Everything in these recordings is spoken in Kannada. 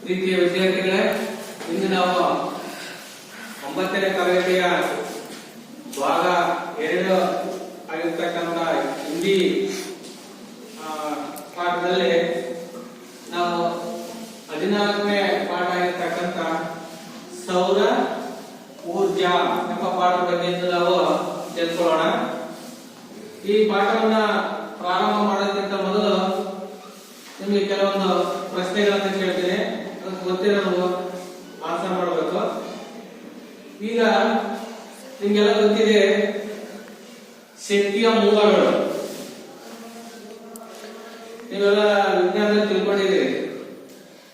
ಪ್ರೀತಿಯ ವಿದ್ಯಾರ್ಥಿಗಳೇ, ಇಂದು ನಾವು 9ನೇ ತರಗತಿಯ ಭಾಗ 2 ಆಗಿರ್ತಕ್ಕಂಥ ಹಿಂದಿ ಪಾಠದಲ್ಲಿ ನಾವು 14ನೇ ಪಾಠ ಆಗಿರ್ತಕ್ಕಂಥ ಸೌರ ಊರ್ಜಾ ಎಂಬ ಪಾಠದ ಬಗ್ಗೆ ನಾವು ತಿಳ್ಕೊಳ್ಳೋಣ. ಈ ಪಾಠವನ್ನ ಪ್ರಾರಂಭ ಮಾಡೋದಕ್ಕಿಂತ ಮೊದಲು ನಿಮಗೆ ಕೆಲವೊಂದು ಪ್ರಶ್ನೆಗಳನ್ನು ಕೇಳ್ತೀನಿ, ಅದಕ್ಕೆ ಗೊತ್ತಿರೋದು ಆನ್ಸರ್ ಮಾಡಬೇಕು. ಈಗ ನಿಮ್ಗೆಲ್ಲ ಗೊತ್ತಿದೆ ಶಕ್ತಿಯ ಮೂಲಗಳು. ನೀವೆಲ್ಲ ವಿಜ್ಞಾನದಲ್ಲಿ ತಿಳ್ಕೊಂಡಿದ್ದೀರಿ,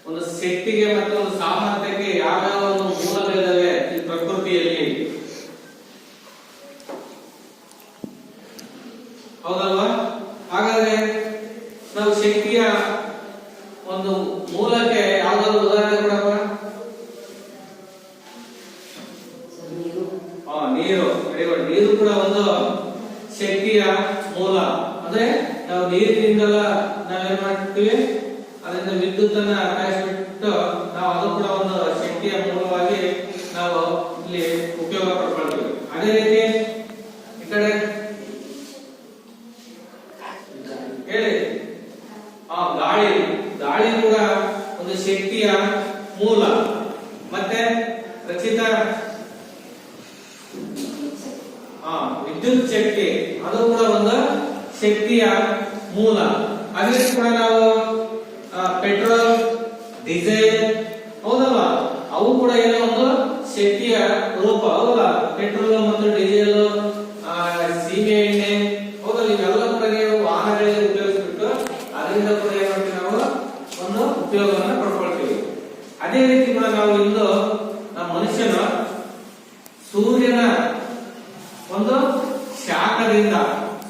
ಒಂದು ಶಕ್ತಿಗೆ ಮತ್ತು ಒಂದು ಸಾಮರ್ಥ್ಯಕ್ಕೆ ಯಾವ್ಯಾವ ಒಂದು ಮೂಲಗಳಿದಾವೆ ಈ ಪ್ರಕೃತಿಯಲ್ಲಿ, ಹೌದಲ್ವಾ? ಹಾಗಾದ್ರೆ ನಾವು ಶಕ್ತಿಯ ಒಂದು ಮೂಲಕ್ಕೆ ಯಾವ್ದಾದ್ರು ಉದಾಹರಣೆ ಕೊಡಪ್ಪ? ನೀರು. ನೀರು ಕೂಡ ಒಂದು ಶಕ್ತಿಯ ಮೂಲ. ಅಂದ್ರೆ ನಾವು ನೀರಿನಿಂದಲ್ಲ ನಾವೇನ್ ಮಾಡ್ತೀವಿ, ಅದರಿಂದ ವಿದ್ಯುತ್ ಅನ್ನ ತಯಾರಿಸಿಬಿಟ್ಟು ನಾವು ಅದು ಕೂಡ ಒಂದು ಶಕ್ತಿಯ ಮೂಲವಾಗಿ ನಾವು ಇಲ್ಲಿ ಉಪಯೋಗ ಪಡ್ಕೊಳ್ತೀವಿ. ಅದೇ ರೀತಿ ಈ ಕಡೆ ಹೇಳಿ, ಗಾಳಿ. ಗಾಳಿ ಕೂಡ ಒಂದು ಶಕ್ತಿಯ ಮೂಲ. ಮತ್ತೆ ರಚಿತ ವಿದ್ಯುತ್ ಶಕ್ತಿ, ಅದು ಕೂಡ ಒಂದು ಶಕ್ತಿಯ ಮೂಲ. ಅದೇ ಕೂಡ ನಾವು ಪೆಟ್ರೋಲ್, ಡೀಸೆಲ್, ಹೌದಲ್ವಾ? ಅವು ಕೂಡ ಏನೋ ಒಂದು ಶಕ್ತಿಯ ರೂಪ, ಹೌದಲ್ಲ? ಪೆಟ್ರೋಲ್ ಮತ್ತು ಡೀಸೆಲ್, ಸೀಮೆ ಎಣ್ಣೆ, ಹೌದಲ್ಲ? ಇವೆಲ್ಲ ಕೂಡ ನೀವು ವಾಹನಗಳಿಗೆ ಉಪಯೋಗಿಸ್ಬಿಟ್ಟು ಅದರಿಂದ ಕೂಡ ಏನ್ ಮಾಡ್ತೀವಿ, ನಾವು ಒಂದು ಉಪಯೋಗವನ್ನು ಪಡ್ಕೊಳ್ತೀವಿ. ಅದೇ ರೀತಿ ಕೂಡ ನಾವು ಇಂದು ನಮ್ಮ ಮನುಷ್ಯನ ಸೂರ್ಯನ ಒಂದು ಶಾಖದಿಂದ,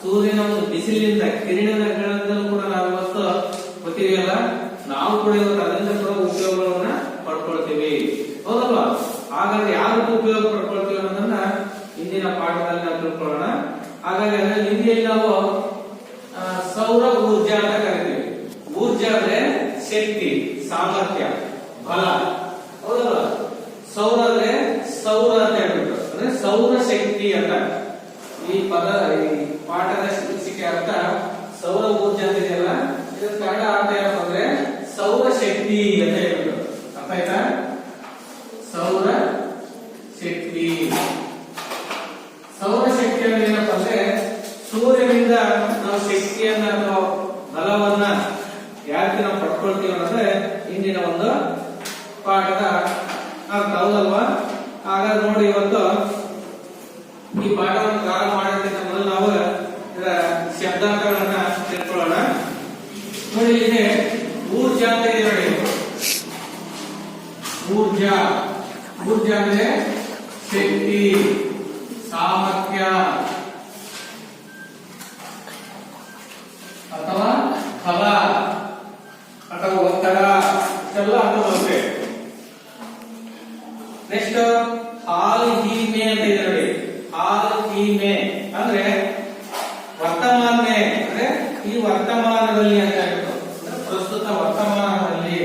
ಸೂರ್ಯನ ಒಂದು ಬಿಸಿಲಿನಿಂದ, ಕಿರಣಗಳಿಂದಲೂ ಕೂಡ ನಾವು ಇವತ್ತು ಗೊತ್ತಿದೆಯಲ್ಲ, ನಾವು ಕೂಡ ಇವತ್ತು ಅದರಿಂದ ಕೂಡ ಉಪಯೋಗಗಳನ್ನ ಪಡ್ಕೊಳ್ತೀವಿ, ಹೌದಲ್ವಾ? ಹಾಗಾದ್ರೆ ಯಾವ ರೀತಿ ಉಪಯೋಗ ಪಡ್ಕೊಳ್ತೀವಿ ಅನ್ನೋದನ್ನ ಇಂದಿನ ಪಾಠದಲ್ಲಿ ನಾವು ತಿಳ್ಕೊಳ್ಳೋಣ. ಹಾಗಾಗಿ ಹಿಂದಿಯಲ್ಲಿ ನಾವು ಸೌರ ಊರ್ಜಾ ಅಂತ ಕರಿತೀವಿ. ಊರ್ಜಾ ಅಂದ್ರೆ ಶಕ್ತಿ, ಸಾಮರ್ಥ್ಯ, ಬಲ, ಹೌದಲ್ವಾ? ಸೌರ ಅಂದ್ರೆ ಸೌರ ಅಂತ ಹೇಳ್ಬಿಟ್ಟು, ಅಂದ್ರೆ ಸೌರ ಶಕ್ತಿ ಅಂತ ಈ ಪದ, ಈ ಪಾಠದ ಶೀರ್ಷಿಕೆ ಅರ್ಥ ಸೌರ ಊರ್ಜಾ ಅಂತ ಇದೆಯಲ್ಲ, ಇದರ ಕನ್ನಡ ಅರ್ಥ ಏನಪ್ಪ ಅಂದ್ರೆ ಸೌರ ಶಕ್ತಿ ಅಂತ ಹೇಳ್ಬಿಟ್ಟು. ಅರ್ಥ ಆಯ್ತಾ? ಸೌರ ಶಕ್ತಿ. ಸೌರ ಶಕ್ತಿ ಅಂದ್ರೆ ಏನಪ್ಪ ಅಂದ್ರೆ ಸೂರ್ಯನಿಂದ ನಾವು ಶಕ್ತಿಯನ್ನ ಅಥವಾ ಬಲವನ್ನ ಯಾಕೆ ನಾವು ಪಡ್ಕೊಳ್ತೀವಿ ಅನ್ನೋದ್ರೆ ಇಂದಿನ ಒಂದು ಪಾಠದ ಅರ್ಥ, ಹೌದಲ್ವಾ? ಹಾಗಾದ್ರೆ ನೋಡಿ, ಇವತ್ತು ಈ ಪಾಠವನ್ನು ಪ್ರಾರಂಭ ಮಾಡೋದಕ್ಕಿಂತ ಮೊದಲು ನಾವು ಇದರ ಶಬ್ದಾರ್ಥಗಳನ್ನ ತಿಳ್ಕೊಳ್ಳೋಣ. ನೋಡಿ, ಇಲ್ಲಿ ಊರ್ಜಾ ಅಂತ ಇದೆ ನೋಡಿ. ಊರ್ಜಾ, ಊರ್ಜಾ ಅಂದ್ರೆ ಶಕ್ತಿ, ಸಾಮರ್ಥ್ಯ ಅಥವಾ ಫಲ ಅಥವಾ ಒತ್ತಡ, ಇಷ್ಟೆಲ್ಲ ಅರ್ಥ ಬರುತ್ತೆ. ನೆಕ್ಸ್ಟ್ ಹಾಲ್ ಹೀಮೆ ಅಂತ ಇದೆ ನೋಡಿ. ಹಾಲ್ ಹೀಮೆ ಅಂದ್ರೆ ವರ್ತಮಾನ, ಅಂದ್ರೆ ಈ ವರ್ತಮಾನದಲ್ಲಿ ಅಂತ ಹೇಳ್ಬಿಟ್ಟು, ಪ್ರಸ್ತುತ ವರ್ತಮಾನದಲ್ಲಿ.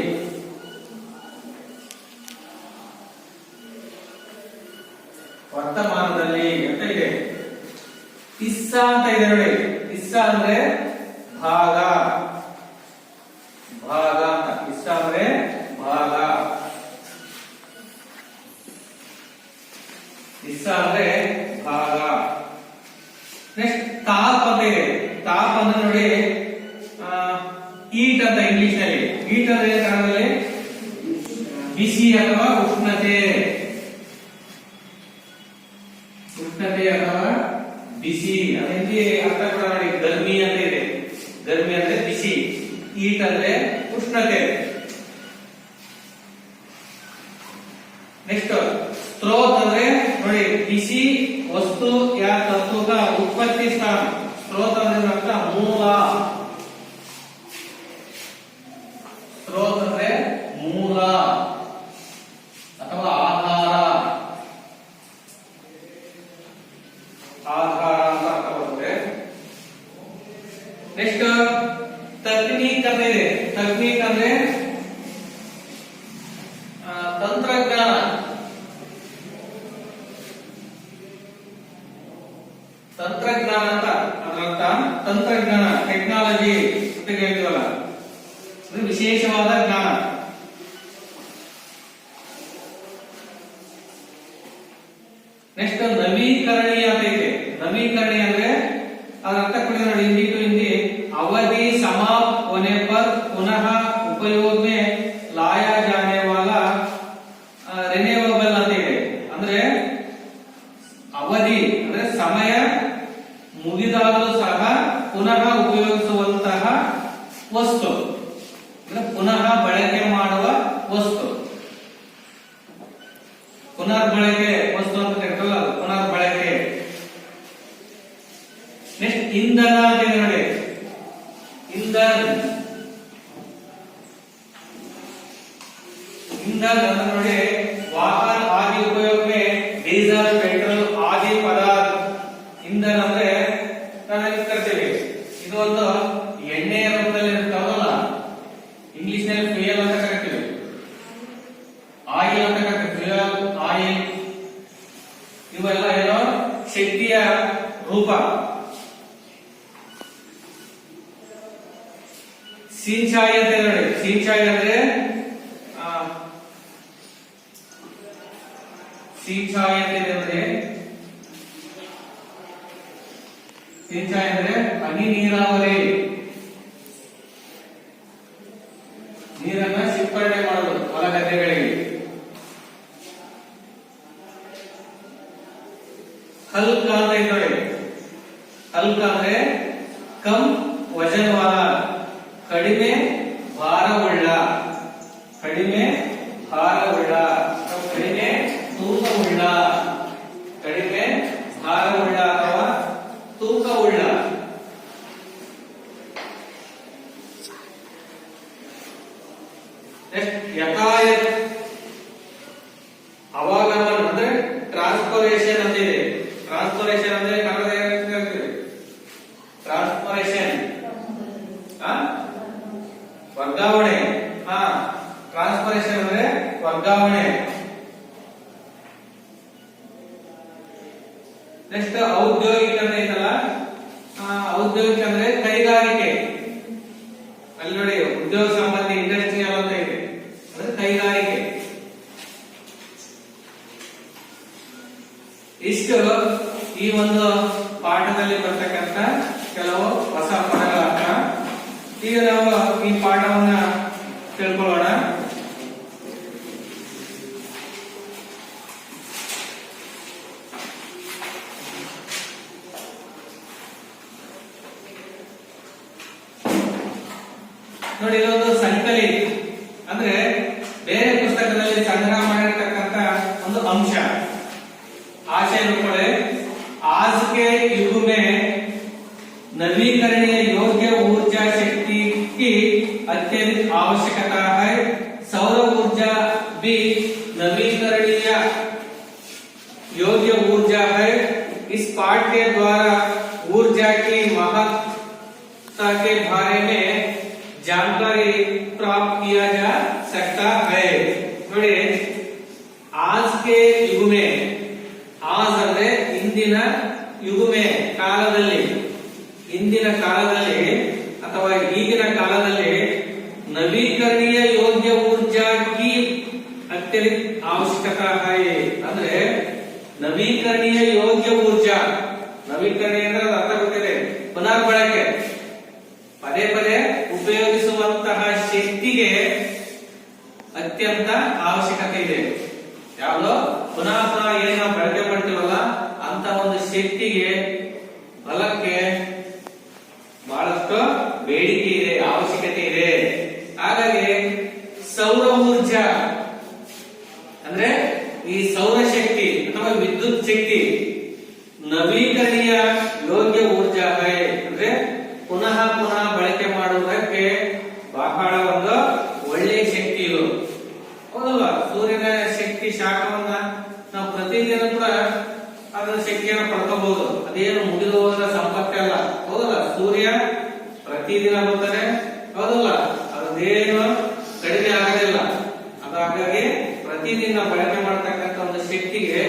ವರ್ತಮಾನದಲ್ಲಿ ಅಂತ ಇದೆ. ಇಸ್ಸ ಅಂತ ಇದೆ ನೋಡಿ. ಇಸ್ಸ ಅಂದ್ರೆ ಭಾಗ, ಭಾಗ ಅಂತ. ಇಸ್ಸ ಅಂದ್ರೆ ಭಾಗ, ಇಸ್ಸ ಅಂದ್ರೆ ಭಾಗ. ನೆಕ್ಸ್ಟ್ ತಾಪ್ ಅಂತ ಇದೆ. ತಾಪ್ ಅಂದ್ರೆ ನೋಡಿ ಹೀಟ್ ಅಂತ ಇಂಗ್ಲಿಷ್ ನಲ್ಲಿ. ಹೀಟ್ ಅಂದ್ರೆ ಕನ್ನಡದಲ್ಲಿ ಬಿಸಿ ಅಥವಾ ಉಷ್ಣತೆ, ಉಷ್ಣತೆ ಅಥವಾ ಬಿಸಿ. ಅದೇ ಅರ್ಥ ಕೂಡ ನೋಡಿ, ಗರ್ಮಿ ಅಂತ ಇದೆ. ಗರ್ಮಿ ಅಂದ್ರೆ ಬಿಸಿ, ಹೀಟ್ ಅಂದ್ರೆ ಉಷ್ಣತೆ. ನೆಕ್ಸ್ಟ್ ಸ್ತ್ರೋತ್ ಅಂದ್ರೆ ನೋಡಿ ಬಿಸಿ ವಸ್ತು ಯಾ ತತ್ವದ ಉತ್ಪತ್ತಿ ಸ್ಥಾನ. ಸ್ತ್ರೋತ್ ಅಂದ್ರೆ ಅರ್ಥ ಮೂಲ. ಸ್ತ್ರೋತ್ ಅಂದ್ರೆ ಮೂಲ ಅಥವಾ ಆಧಾರ, ಆಧಾರ ಅಂತ ಅರ್ಥ ಬರುತ್ತೆ. ನೆಕ್ಸ್ಟ್ ತಕ್ನೀಕ್ ಅಂತ ಇದೆ. ತಕ್ನೀಕ್ ಅಂದ್ರೆ ಹೇಳ್ತೀವಲ್ಲ, ಇದು ವಿಶೇಷವಾದ ಜ್ಞಾನ. ನೆಕ್ಸ್ಟ್ ನವೀಕರಣೀಯ ಅಂತ ಇದೆ. नवीकरणीय ಅಂದ್ರೆ ಅದರ ಅರ್ಥ ಕೂಡ ನೋಡಿ, हिंदी टू हिंदी अवधि समाप्त होने पर पुनः उपयोग में लाया जाने वाला रिन्यूएबल ಅಂತ ಇದೆ. ಅಂದ್ರೆ ಅವಧಿ ಅಂದ್ರೆ ಸಮಯ ಮುಗಿದಾಗಲೂ ಸಹ ಪುನಃ ಉಪಯೋಗಿಸುವಂತಹ ವಸ್ತು, ಅಂದ್ರೆ ಪುನಃ ಬಳಕೆ ಮಾಡುವ ವಸ್ತು. ಪುನರ್ಬಳಕೆ ವಸ್ತು ಅಂತ ಕರೀತೀವಲ್ಲ, ಅದು ಪುನರ್ಬಳಕೆ. नेक्स्ट ईंधन ನೋಡಿ, ईंधन ईंधन ನೋಡಿ वाहन आदि उपयोग में डीजल पेट्रोल आदि पदार्थ. ईंधन ಅಂದ್ರೆ ನಾವು ಏನು ಕರಿತೀವಿ, ಇದು ಒಂದು ಎಣ್ಣೆಯ ರೂಪದಲ್ಲಿ ಇರುತ್ತಲ್ಲ, ಇಂಗ್ಲಿಷ್ ನಲ್ಲಿ ಫ್ಯೂಯಲ್ ಅಂತ ಕರಿತೀವಿ, ಆಯಿಲ್ ಅಂತ ಕರಿತೀವಿ, ಫ್ಯೂಯಲ್ ಆಯಿಲ್. ಇವೆಲ್ಲ ಏನೋ ಶಕ್ತಿಯ ರೂಪ. ಸಿಂಚಾಯಿ ಅಂತ ನೋಡಿ, ಸಿಂಚಾಯಿ ಅಂದ್ರೆ ಸಿಂಚಾಯಿ ಅಂತ ನೋಡಿ, ಸಿಂಚಾಯಿ ಅಂದ್ರೆ ಹನಿ ನೀರಾವರಿ, ನೀರನ್ನ ಸಿಂಪಡಣೆ ಮಾಡೋದು ಹೊಲ ಗದ್ದೆಗಳಿಗೆ. ಹಲ್ಕ ಅಂತ ನೋಡಿ, ಹಲ್ಕ ಅಂದ್ರೆ ಕಮ್ ವಜನ್ ವಾಲ, ಕಡಿಮೆ ಭಾರವುಳ್ಳ, ಕಡಿಮೆ ಭಾರವುಳ್ಳ, ಕಡಿಮೆ ತೂಕವುಳ್ಳ, ಕಡಿಮೆ ಭಾರವುಳ್ಳ ಅಥವಾ ತೂಕವುಳ್ಳ. ಯಥಾಯಥ್ ಅವಾಗಮನ ಅಂದ್ರೆ ಟ್ರಾನ್ಸ್ಪೋರೇಷನ್ ಅಂತ ಇದೆ. ಟ್ರಾನ್ಸ್ಪೋರೇಷನ್ ಅಂದ್ರೆ ಕನ್ನಡ ಟ್ರಾನ್ಸ್ಪೋರೇಷನ್ ವರ್ಗಾವಣೆ. ಟ್ರಾನ್ಸ್ಪೋರೇಷನ್ ಅಂದ್ರೆ ವರ್ಗಾವಣೆ. ನೆಕ್ಸ್ಟ್ ಔದ್ಯೋಗಿಕ ಅಂದ್ರೆ ಐತಲ್ಲ, ಔದ್ಯೋಗಿಕ ಅಂದ್ರೆ ಕೈಗಾರಿಕೆ. ಅಲ್ಲಿ ನೋಡಿ ಉದ್ಯೋಗ ಸಂಬಂಧಿ ಇಂಡಸ್ಟ್ರಿಯಲ್ ಅಂತ ಇದೆ, ಅಂದ್ರೆ ಕೈಗಾರಿಕೆ. ಇಷ್ಟು ಈ ಒಂದು ಪಾಠದಲ್ಲಿ ಬರ್ತಕ್ಕಂಥ ಕೆಲವು ಹೊಸ ಪದಗಳ ಅರ್ಥ. ಈಗ ನಾವು ಈ ಪಾಠವನ್ನ ತಿಳ್ಕೊಳ್ಳೋಣ. ನೋಡಿ, ಇದೊಂದು ಸಂಕಲಿ ಅಂದ್ರೆ ಬೇರೆ ಪುಸ್ತಕದಲ್ಲಿ ಸಂಗ್ರಹ ಮಾಡಿರ್ತಕ್ಕಂಥ ಒಂದು ಅಂಶ. आशय रूपड़े आज के युग में नवीकरणीय योग्य ऊर्जा शक्ति की अत्यधिक आवश्यकता है. सौर ऊर्जा भी नवीकरणीय योग्य ऊर्जा है. इस पाठ के द्वारा ऊर्जा की महत्ता के बारे में जानकारी प्राप्त किया जा सकता है. ನೋಡಿ, आज के युग में, आज ಅಂದ್ರೆ ಇಂದಿನ ಯುಗಮೆ ಕಾಲದಲ್ಲಿ, ಇಂದಿನ ಕಾಲದಲ್ಲಿ ಅಥವಾ ಈಗಿನ ಕಾಲದಲ್ಲಿ ನವೀಕರಣೀಯ ಯೋಗ್ಯ ऊर्जा की अत्यधिक आवश्यकता है. ಅಂದ್ರೆ ನವೀಕರಣೀಯ ಯೋಗ್ಯ ऊर्जा, ನವೀಕರಣೀಯ ಅಂದ್ರೆ ಅರ್ಥ ಗೊತ್ತಿದೆ, ಪುನರ್ಬಳಕೆ, ಪದೇ ಪದೇ ಉಪಯೋಗಿಸುವಂತಹ ಶಕ್ತಿಗೆ ಅತ್ಯಂತ ಅವಶ್ಯಕತೆ ಇದೆ. ಯಾವ್ದೋ ಪುನಃ ಪುನಃ ಏನ್ ನಾವು ಬಳಕೆ ಮಾಡ್ತೀವಲ್ಲ ಅಂತ ಒಂದು ಶಕ್ತಿಗೆ, ಬಲಕ್ಕೆ ಬಹಳಷ್ಟು ಬೇಡಿಕೆ ಇದೆ, ಅವಶ್ಯಕತೆ ಇದೆ. ಹಾಗಾಗಿ ಸೌರ ಊರ್ಜಾ ಅಂದ್ರೆ ಈ ಸೌರಶಕ್ತಿ ಅಥವಾ ವಿದ್ಯುತ್ ಶಕ್ತಿ ನವೀಕರಣೀಯ ಯೋಗ್ಯ ಊರ್ಜಾ ಅಂದ್ರೆ ಪುನಃ ಪುನಃ ಬಳಕೆ ಮಾಡುವುದಕ್ಕೆ ಬಹಳ ಒಂದು ಒಳ್ಳೆಯ ಶಕ್ತಿ ಇದು, ಹೌದಲ್ವಾ? ಸೂರ್ಯನ ಶಕ್ತಿ ಶಾಖವನ್ನ ನಾವು ಪ್ರತಿದಿನ ಕೂಡ ಅದರ ಶಕ್ತಿಯನ್ನು ಪಡ್ಕೋಬಹುದು. ಅದೇನು ಮುಗಿದು ಹೋದ ಸಂಪತ್ತೇ ಅಲ್ಲ, ಹೌದಲ್ಲ? ಸೂರ್ಯ ಪ್ರತಿದಿನ ಬರ್ತಾನೆ, ಹೌದಲ್ಲ? ಅದೇನು ಕಡಿಮೆ ಆಗೋದಿಲ್ಲ. ಹಾಗಾಗಿ ಪ್ರತಿದಿನ ಬಳಕೆ ಮಾಡತಕ್ಕಂಥ ಒಂದು ಶಕ್ತಿಗೆ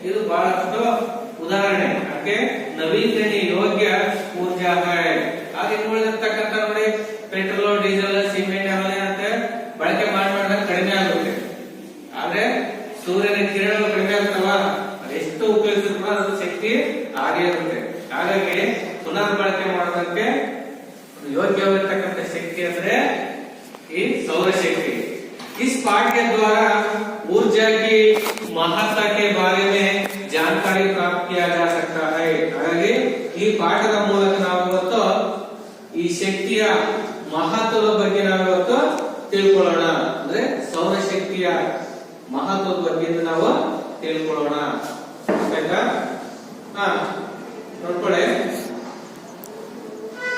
ಇದು ಬಹಳಷ್ಟು ಉದಾಹರಣೆ. ಅದಕ್ಕೆ ನವೀಕರಣೀಯ ಯೋಗ್ಯ ಊರ್ಜಾ. ಹಾಗೆ ಉಳಿದಿರ್ತಕ್ಕಂಥ ನೋಡಿ, ಅಂದ್ರೆ ಈ सौरशक्ति। इस पाठ के द्वारा ऊर्जा की महत्ता के बारे में जानकारी प्राप्त किया जा सकता है। ಹಾಗಾಗಿ ಈ ಪಾಠದ ಮೂಲಕ ನಾವು ಇವತ್ತು ಈ ಶಕ್ತಿಯ ಮಹತ್ವದ ಬಗ್ಗೆ ನಾವು ಇವತ್ತು ತಿಳ್ಕೊಳ್ಳೋಣ। ಅಂದ್ರೆ ಸೌರಶಕ್ತಿಯ ಮಹತ್ವದ ಬಗ್ಗೆ ನಾವು ತಿಳ್ಕೊಳ್ಳೋಣ ಆಯ್ತಾ। ನೋಡ್ಕೊಳ್ಳಿ,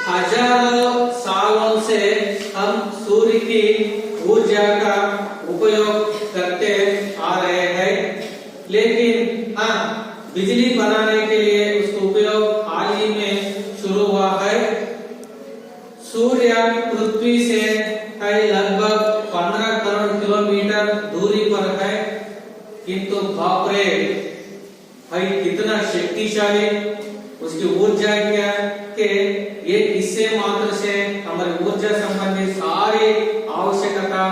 हजारों सालों से हम सूर्य की ऊर्जा का उपयोग करते आ रहे हैं, लेकिन बिजली बनाने के लिए उसका उपयोग हाल ही में शुरू हुआ है। सूर्य पृथ्वी से लगभग 15 करोड़ किलोमीटर दूरी पर है, किंतु बाप रे भाई कितना शक्तिशाली उसकी ऊर्जा क्या के ये इससे मात्र से हमारी ऊर्जा संबंधी सारी आवश्यकता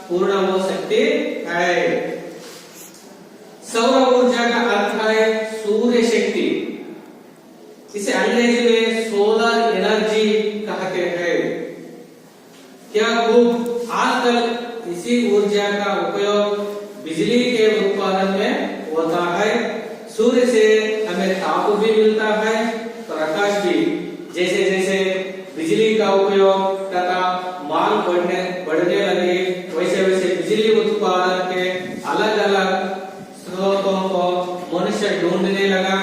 पूर्ण हो सकती है। सौर ऊर्जा का अर्थ है सूर्य शक्ति, इसे अंग्रेजी में सोलर एनर्जी कहते हैं। क्या खूब, आजकल इसी ऊर्जा का उपयोग बिजली के उत्पादन में होता है। सूर्य से हमें ताप भी मिलता है, प्रकाश भी। जैसे जैसे बिजली का उपयोग तथा मांग बढ़ने लगी, वैसे वैसे बिजली उत्पादन के अलग अलग स्रोतों को मनुष्य ढूंढने लगा।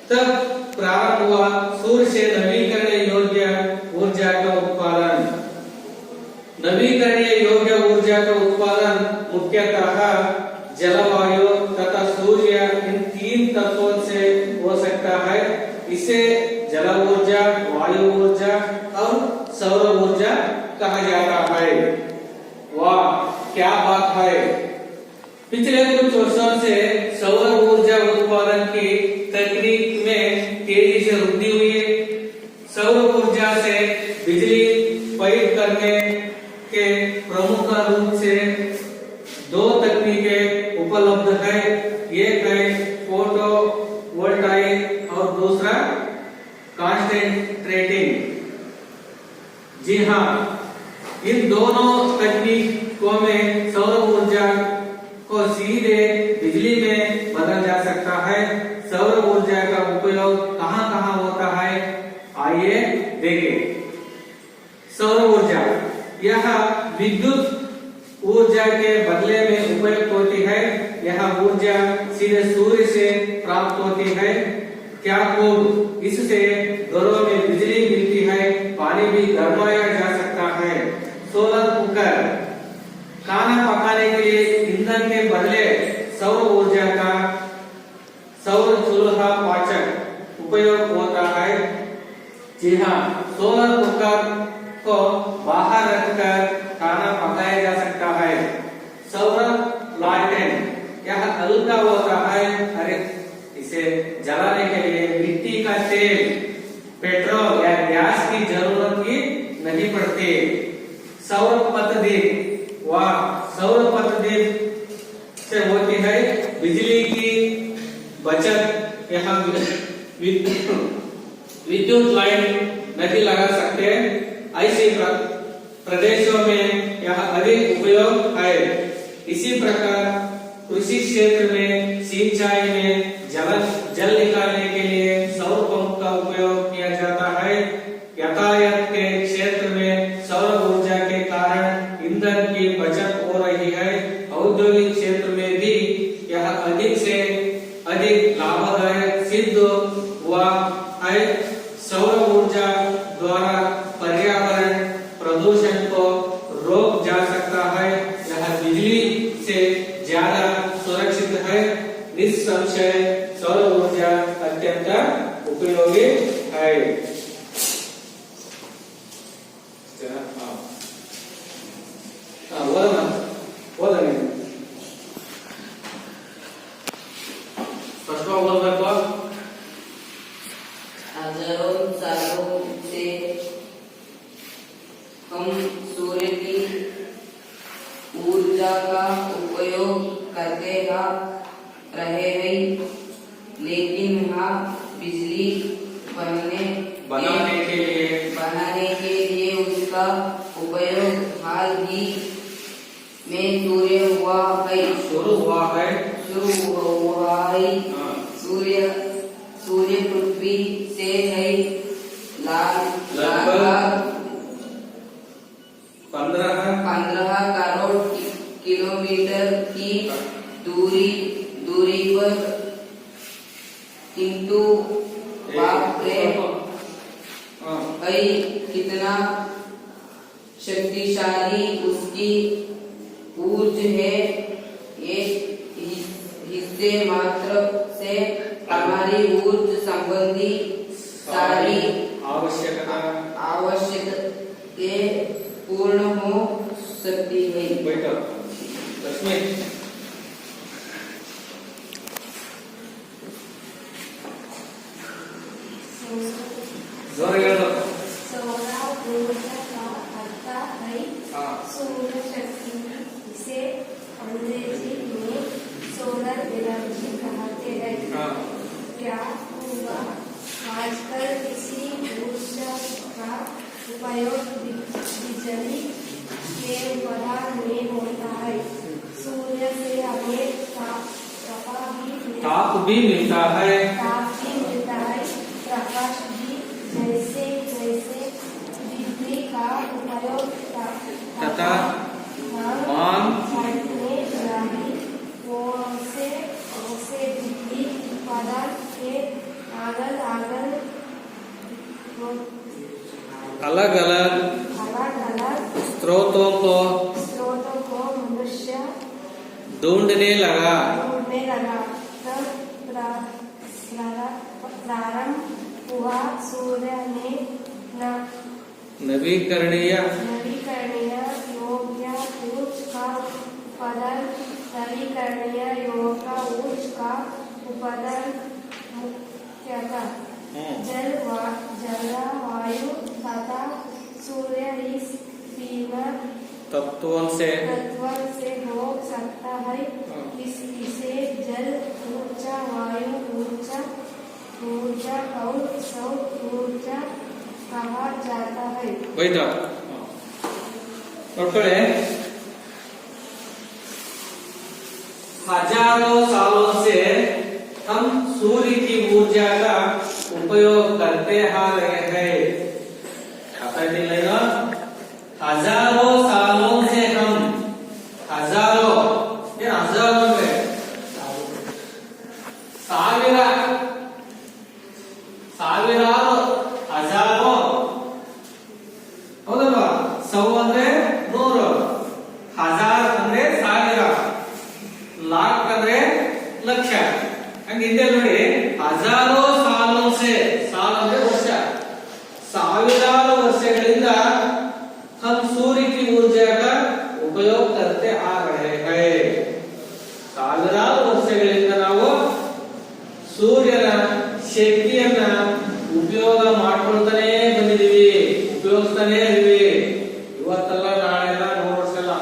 तब प्रारंभ हुआ सूर्य से नवीकरणीय योग्य ऊर्जा का उत्पादन। नवीकरणीय योग्य ऊर्जा का उत्पादन मुख्यतः जलवायु तथा सूर्य इन तीन तत्वों से हो सकता है। इसे जल ऊर्जा, वायु ऊर्जा और सौर ऊर्जा कहा जाता है। वाह क्या बात है। पिछले कुछ वर्षों से सौर ऊर्जा उत्पादन की तकनीक में तेजी से वृद्धि हुई है। सौर ऊर्जा से बिजली पैदा करने के प्रमुख रूप से दो तकनीकें उपलब्ध है। एक है फोटो वोल्टाइक और दूसरा कॉन्सेंट्रेटिंग। जी हाँ, इन दोनों तकनीकों में सौर ऊर्जा को सीधे बिजली में बदला जा सकता है। सौर ऊर्जा का उपयोग कहाँ कहाँ होता है, आइए देखें। सौर ऊर्जा यह विद्युत ऊर्जा के बदले में उपयुक्त होती है। यह ऊर्जा सीधे सूर्य से प्राप्त होती है। क्या खूब, इससे घरों में बिजली मिलती है, पानी भी गरमाया जा सकता है। सोलर कुकर, खाना पकाने के लिए ईंधन के बदले सौर ऊर्जा का सौर चूल्हा पाचक उपयोग होता है। जी हाँ, सोलर कुकर को बाहर रखकर खाना पकाया जा सकता है। सौर लालटेन, यह हल्का होता है, अरे इसे जलाने के लिए मिट्टी का तेल, पेट्रोल या गैस की जरूरत ही नहीं पड़ती। सौर पतदीप, वाह सौर पतदीप से होती है बिजली की बचत। यहाँ विद्युत लाइन नहीं लगा सकते, ऐसे प्रदेशों में यह अधिक उपयोग है। इसी प्रकार कृषि क्षेत्र में सिंचाई में जल निकालने के लिए सौर पंप का उपयोग किया जाता है। यातायात के क्षेत्र में सौर ऊर्जा के कारण ईंधन की बचत हो रही है। औद्योगिक क्षेत्र में भी यह अधिक से अधिक लाभदायक सिद्ध हुआ है। सौर ऊर्जा द्वारा पर्यावरण प्रदूषण को रोक जा सकता है। यह बिजली से ज्यादा सुरक्षित है। निस्संशय सौर ऊर्जा अत्यंत उपयोगी है। हजारों सालों से हम सूर्य की ऊर्जा का उपयोग करते आ रहे हैं, लेकिन यहाँ बिजली बनाने के लिए उसका उपयोग हाल ही में सूर्य हुआ है। शुरू हुआ है। हाँ। सूर्य पृथ्वी से है लगभग 15 करोड़ किलोमीटर की दूरी पर, किंतु बाप रे भाई कितना शक्तिशाली उसकी ऊर्जा है। एक हिस्से मात्र से हमारी ऊर्जा संबंधी सारी आवश्यकताएं पूर्ण हो सकती है। बैठो लक्ष्मी। जोर ಹೇಳು। सौर ऊर्जा का अर्थ है हाँ। सौर शक्ति। इसे अंग्रेजी में सोलर एनर्जी कहते हैं। हाँ। क्या हुआ आजकल इसी ऊर्जा का उपयोग बिजली के उत्पादन में होता है। सूर्य से हमें ताप भी मिलता है। प्रकाश भी। जैसे जैसे बिजली का उपयोग तथा मान में नहीं, वैसे बिजली उत्पादन के अलग अलग स्रोतों को मनुष्य ढूंढने लगा। तब प्रारंभ हुआ सूर्य ने नवीकरणीय योग्य ऊर्जा का उत्पादन मुख्यतः जल वायु तथा सूर्य इस तीन तत्वों से हो सकता है। इसे जल ऊर्जा, वायु ऊर्जा और सौर ऊर्जा कहा जाता है। बैठो ನೋಡ್ಕೊಳ್ಳಿ। हजारों सालों से हम सूर्य की ऊर्जा का उपयोग करते आ रहे हैं। हजारों सालों से हम हजारों में ಸಾವಿರಾರು ಹಜಾರೋ ಹೌದಲ್ವಾ? ಸೌ ಅಂದ್ರೆ 100, ಹಜಾರ್ ಅಂದ್ರೆ 1000, ಲಾಖ್ ಅಂದ್ರೆ ಲಕ್ಷ. ಹಂಗಿದ್ದೆ ನೋಡಿ. ಹಜಾರೋ ಸಾಲೋಸೆ, ಸಾಲ ಅಂದ್ರೆ ವರ್ಷ, ಸಾವಿರಾರು ವರ್ಷಗಳಿಂದ हम सूर्य की ऊर्जा का उपयोग करते आ रहे हैं. ಸಾವಿರಾರು ವರ್ಷಗಳಿಂದ ನಾವು ಸೂರ್ಯನ ಶಕ್ತಿಯನ್ನ ಉಪಯೋಗ ಮಾಡ್ಕೊಳ್ತಾನೆ ಬಂದಿದೀವಿ, ಉಪಯೋಗಿಸ್ತಾನೆ ಇದೀವಿ. ಇವತ್ತಲ್ಲ, ನಾಳೆಲ್ಲ, 100 ವರ್ಷ ಅಲ್ಲ,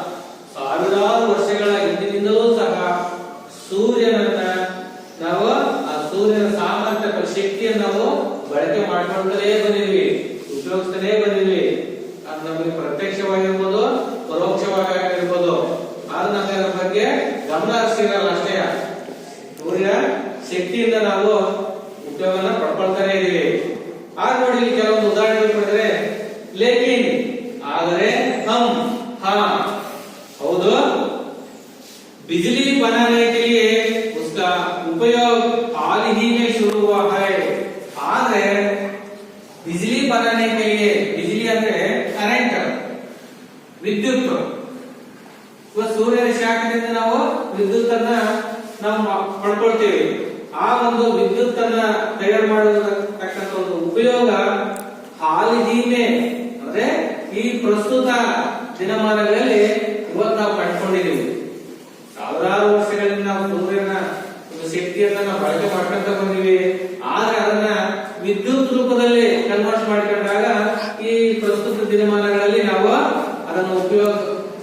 ಸಾವಿರಾರು ವರ್ಷಗಳ ಹಿಂದಿನಿಂದಲೂ ಸಹ ಸೂರ್ಯನನ್ನ ನಾವು, ಆ ಸೂರ್ಯನ ಸಾಮರ್ಥ್ಯ ಶಕ್ತಿಯನ್ನು ನಾವು ಬಳಕೆ ಮಾಡ್ಕೊಳ್ತಾನೆ ಬಂದಿದ್ವಿ, ಉಪಯೋಗಿಸ್ತಾನೆ ಬಂದಿದ್ವಿ. ಅದು ನಮಗೆ ಪ್ರತ್ಯಕ್ಷವಾಗಿರ್ಬೋದು, ಪರೋಕ್ಷವಾಗಿರ್ಬೋದು. ಆದ್ರೆ ನಮಗೆ ಅದ್ರ ಬಗ್ಗೆ ಗಮನ ಹರಿಸಿರಲ್ಲ ಅಷ್ಟೇ. ಸೂರ್ಯ ಶಕ್ತಿಯಿಂದ ನಾವು ಉಪಯೋಗನ ಪಡ್ಕೊಳ್ತಾನೆ ಇದೀವಿ. ಆಗ ನೋಡಿ, ಕೆಲವೊಂದು ಉದಾಹರಣೆ ಕೊಡಿದ್ರೆ, ಲೇಕಿನ್ ಆದರೆ ಹೌದು, बिजली बनाने के लिए उसका उपयोग हाल ही में शुरू हुआ है. आದ್ರೆ बिजली बनाने के लिए, बिजली ಅಂದ್ರೆ ಕರೆಂಟ್, ವಿದ್ಯುತ್. ಸೂರ್ಯನ ಶಾಖದಿಂದ ನಾವು ವಿದ್ಯುತ್ ಅನ್ನ ನಾವು ಪಡ್ಕೊಳ್ತೀವಿ. ಆ ಒಂದು ವಿದ್ಯುತ್ ಅನ್ನ ತಯಾರು ಮಾಡತಕ್ಕಂತ ಒಂದು ಉಪಯೋಗ ಹಾಲ್ ಹಿ ಮೇ ಅಂದ್ರೆ ಈ ಪ್ರಸ್ತುತ ದಿನಮಾನಗಳಲ್ಲಿ ಇವತ್ತು ನಾವು ಪಡ್ಕೊಂಡಿದ್ದೀವಿ. ಸಾವಿರಾರು ವರ್ಷಗಳಿಂದ ನಾವು ಸೂರ್ಯನ ಒಂದು ಶಕ್ತಿಯನ್ನ ನಾವು ಬಳಕೆ ಮಾಡ್ಕೊಂತ ಬಂದಿವಿ. ಆದ್ರೆ ಅದನ್ನ ವಿದ್ಯುತ್ ರೂಪದಲ್ಲಿ ಕನ್ವರ್ಟ್ ಮಾಡ್ಕೊಂಡಾಗ ಈ ಪ್ರಸ್ತುತ ದಿನಮಾನಗಳಲ್ಲಿ ನಾವು ಅದನ್ನು ಉಪಯೋಗ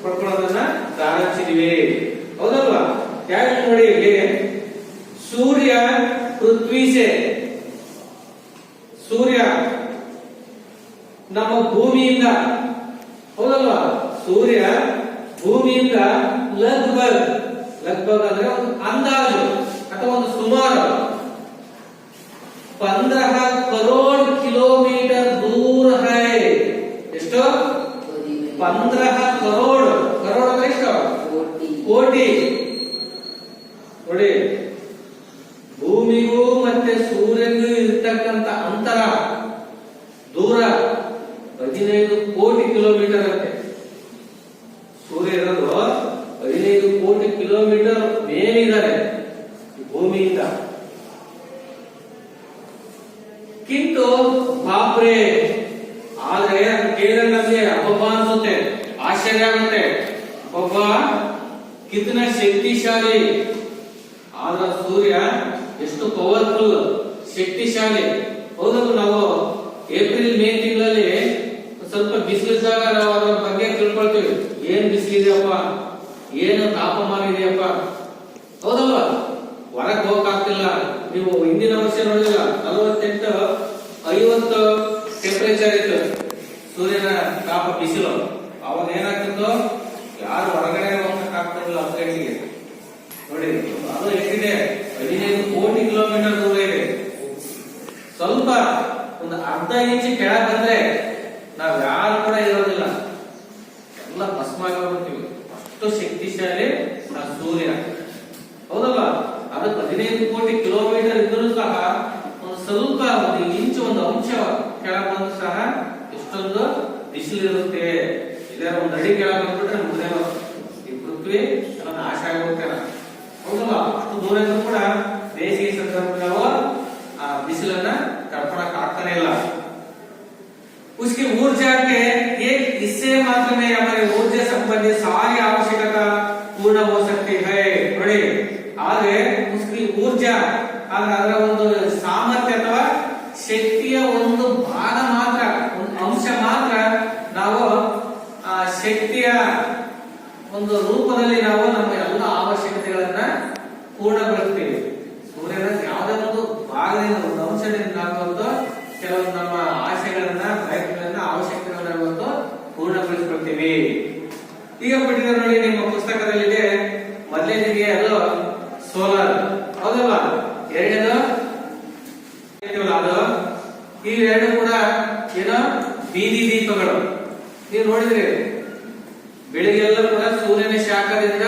ಪಡ್ಕೊಳ್ಳೋದನ್ನ ಪ್ರಾರಂಭಿಸಿದೀವಿ. ಹೌದಲ್ವಾ? ಯಾಕೆ ನೋಡಿ, ಹೇಗೆ ಸೂರ್ಯ ಪೃಥ್ವಿ ಸೆ, ಸೂರ್ಯ ನಮ್ಮ ಭೂಮಿಯಿಂದ ಸೂರ್ಯ ಭೂಮಿಯಿಂದ ಲಗ್ಭಗ್ ಲಗ್ಭಗ್ ಅಂದ್ರೆ ಒಂದು ಅಂದಾಜು ಅಥವಾ ಒಂದು ಸುಮಾರು 15 ಕರೋಡ್ ಕಿಲೋಮೀಟರ್ ದೂರ ಹೈ. ಎಷ್ಟು? 15 ಕರೋಡ್. ಕರೋಡ್ ಅಂದ್ರೆ ಎಷ್ಟು? ಕೋಟಿ. ನೋಡಿ, ಭೂಮಿಗೂ ಮತ್ತೆ ಸೂರ್ಯನಿಗೂ ಇರ್ತಕ್ಕಂಥ ಅಂತರ ದೂರ 15 ಕೋಟಿ ಕಿಲೋಮೀಟರ್ ಅಂತೆ. ಸೂರ್ಯ ಇರೋದು 15 ಕೋಟಿ ಕಿಲೋಮೀಟರ್ ಮೇಲಿದ್ದಾರೆ ಭೂಮಿಯಿಂದ. ಕಿಂತು ಬಾಪ್ರೆ, ಆದ್ರೆ ಕೇಳಿದ್ರೆ ನಮ್ಗೆ ಅಬ್ಬಬ್ಬ ಅನ್ಸುತ್ತೆ, ಆಶ್ಚರ್ಯ ಆಗುತ್ತೆ. ಒಬ್ಬ ಕಿತನ ಶಕ್ತಿಶಾಲಿ, ಆದ್ರ ಸೂರ್ಯ ಎಷ್ಟು ಪವರ್ಫುಲ್, ಶಕ್ತಿಶಾಲಿ. ಹೌದಲ್ಲ, ನಾವು ಏಪ್ರಿಲ್ ಮೇ ತಿಂಗಳಲ್ಲಿ ಸ್ವಲ್ಪ ಬಿಸಿಲಿದ್ದಾಗ ನಾವು ಅದರ ಬಗ್ಗೆ ತಿಳ್ಕೊಳ್ತೀವಿ. ಏನ್ ಬಿಸಿಲಿದೆಯಪ್ಪ, ಏನು ತಾಪಮಾನ ಇದೆಯಪ್ಪ, ಹೌದಲ್ವಾ? ಹೊರಗೆ ಹೋಗಕ್ಕಾಗ್ತಿಲ್ಲ. ನೀವು ಹಿಂದಿನ ವರ್ಷ ನೋಡಿಲ್ಲ, 48, 50 ಟೆಂಪರೇಚರ್ ಇತ್ತು ಸೂರ್ಯನ ತಾಪ, ಬಿಸಿಲು. ಅವಾಗ ಏನಾಗ್ತಿತ್ತು, ಯಾರು ಹೊರಗಡೆ ಹೋಗಕ್ಕಾಗ್ತಿರ್ಲಿಲ್ಲ ಅಪ್ಡೇಟ್ಗೆ. ನೋಡಿ, ಅದು ಎಷ್ಟಿದೆ? 15 ಕೋಟಿ ಕಿಲೋಮೀಟರ್ ದೂರ ಇದೆ. ಸ್ವಲ್ಪ ಒಂದು ಅರ್ಧ ಇಂಚು ಕೆಳಗೆ ಬಂದ್ರೆ ನಾವ್ ಯಾರು ಕೂಡ ಇರೋದಿಲ್ಲ, ಎಲ್ಲ ಭಸ್ಮ ಆಗೋಗ್ತೀವಿ. ಅಷ್ಟು ಶಕ್ತಿಶಾಲಿ ಆ ಸೂರ್ಯ, ಹೌದಲ್ವಾ? ಅದು 15 ಕೋಟಿ ಕಿಲೋಮೀಟರ್ ಇದ್ರೂ ಸಹ ಒಂದು ಸ್ವಲ್ಪ ಒಂದು ಇಂಚು, ಒಂದು ಅಂಶ ಕೆಳಗೆ ಬಂದ್ರು ಸಹ ಎಷ್ಟೊಂದು ಬಿಸಿಲಿರುತ್ತೆ. ಇದರ ಒಂದು ಅಡಿ ಕೆಳಗೆ ಬಂದ್ಬಿಟ್ರೆ ಮುಗ್ದೇ ಈ ಪೃಥ್ವಿ ಎಲ್ಲ ನಾಶ ಆಗೋಗ್ತಾರ, ಹೌದಲ್ವಾ? ಅಷ್ಟು ದೂರ ಇದ್ರೂ ಕೂಡ ಬೇಸಿಗೆ ಸಂದರ್ಭದಲ್ಲಿ ನಾವು ಆ ಬಿಸಿಲನ್ನ ತಡ್ಕೊಳಕ್ ಆಗ್ತಾನೆ ಇಲ್ಲ. उसकी ऊर्जा के एक हिस्से मात्र में हमारे ऊर्जा संबंधी सारी आवश्यकता पूर्ण हो सकती है. ನೋಡಿ, ಆದ್ರೆ उसकी ऊर्जा, ಆದ್ರೆ ಅದರ ಒಂದು ಸಾಮರ್ಥ್ಯ ಅಥವಾ ಶಕ್ತಿಯ ಒಂದು ಭಾಗ ಮಾತ್ರ, ಒಂದು ಅಂಶ ಮಾತ್ರ ನಾವು ಆ ಶಕ್ತಿಯ ಒಂದು ರೂಪದಲ್ಲಿ ನಾವು ನಮ್ಮ ಎಲ್ಲ ಅವಶ್ಯಕತೆಗಳನ್ನ ಪೂರ್ಣಗೊಳಿಸ್ತೀವಿ. ಸೂರ್ಯನ ಯಾವುದೇ ಒಂದು ಭಾಗದಿಂದ, ಒಂದು ಅಂಶದಿಂದ ನಾವು ಕೆಲವೊಂದು ನಮ್ಮ ಆಶೆಗಳನ್ನ, ಬಯಕೆಗಳನ್ನ, ಅವಶ್ಯಕತೆಗಳನ್ನ ಇವತ್ತು ಪೂರ್ಣಗೊಳಿಸ್ಕೊಳ್ತೀವಿ. ಈಗ ಬಿಟ್ಟಿದ್ರೆ ನೋಡಿ, ನಿಮ್ಮ ಪುಸ್ತಕದಲ್ಲಿದೆ ಮೊದಲನೇದಿಗೆ ಅದು ಸೋಲಾರ್, ಹೌದಲ್ವಾ? ಎರಡನೇದು ಅದು. ಈ ಎರಡು ಕೂಡ ಏನೋ ಬೀದಿ ದೀಪಗಳು. ನೀವು ನೋಡಿದ್ರಿ, ಬೆಳಿಗ್ಗೆಲ್ಲ ಕೂಡ ಸೂರ್ಯನ ಶಾಖದಿಂದ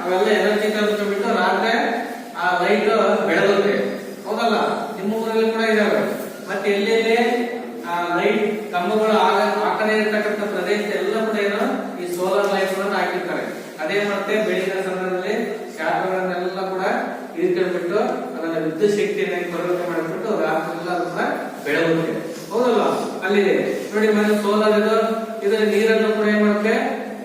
ಅವೆಲ್ಲ ಎನರ್ಜಿ ತಂದುಬಿಟ್ಟು ರಾತ್ರಿ ಆ ಲೈಟ್ ಬೆಳಗುತ್ತೆ, ಹೌದಲ್ಲ? ನಿಮ್ಮ ಊರಲ್ಲಿ ಕೂಡ ಇದಾವೆ. ಮತ್ತೆ ಎಲ್ಲೆಲ್ಲಿ ಆ ಲೈಟ್ ಕಂಬಗಳು ಆ ಕಡೆ ಇರ್ತಕ್ಕಂಥ ಪ್ರದೇಶ ಎಲ್ಲ ಕೂಡ ಏನೋ ಈ ಸೋಲಾರ್ ಲೈಟ್ ಗಳನ್ನ ಹಾಕಿರ್ತಾರೆ. ಅದೇ ಮತ್ತೆ ಬೆಳಗಿನ ಸಂದರ್ಭದಲ್ಲಿ ಶಾಖಗಳನ್ನೆಲ್ಲ ಕೂಡ ಇಟ್ಕೊಂಡ್ಬಿಟ್ಟು ಅದನ್ನ ವಿದ್ಯುತ್ ಶಕ್ತಿಯನ್ನ ಪರಿವರ್ತನೆ ಮಾಡಿಬಿಟ್ಟು ರಾತ್ರಿ ಎಲ್ಲ ಅದನ್ನ ಬೆಳಗುತ್ತೆ, ಹೌದಲ್ಲ? ಅಲ್ಲಿದೆ ನೋಡಿ, ಮತ್ತೆ ಸೋಲಾರ್ ಇದರ ನೀರನ್ನು ಕೂಡ ಏನ್ ಮಾಡುತ್ತೆ,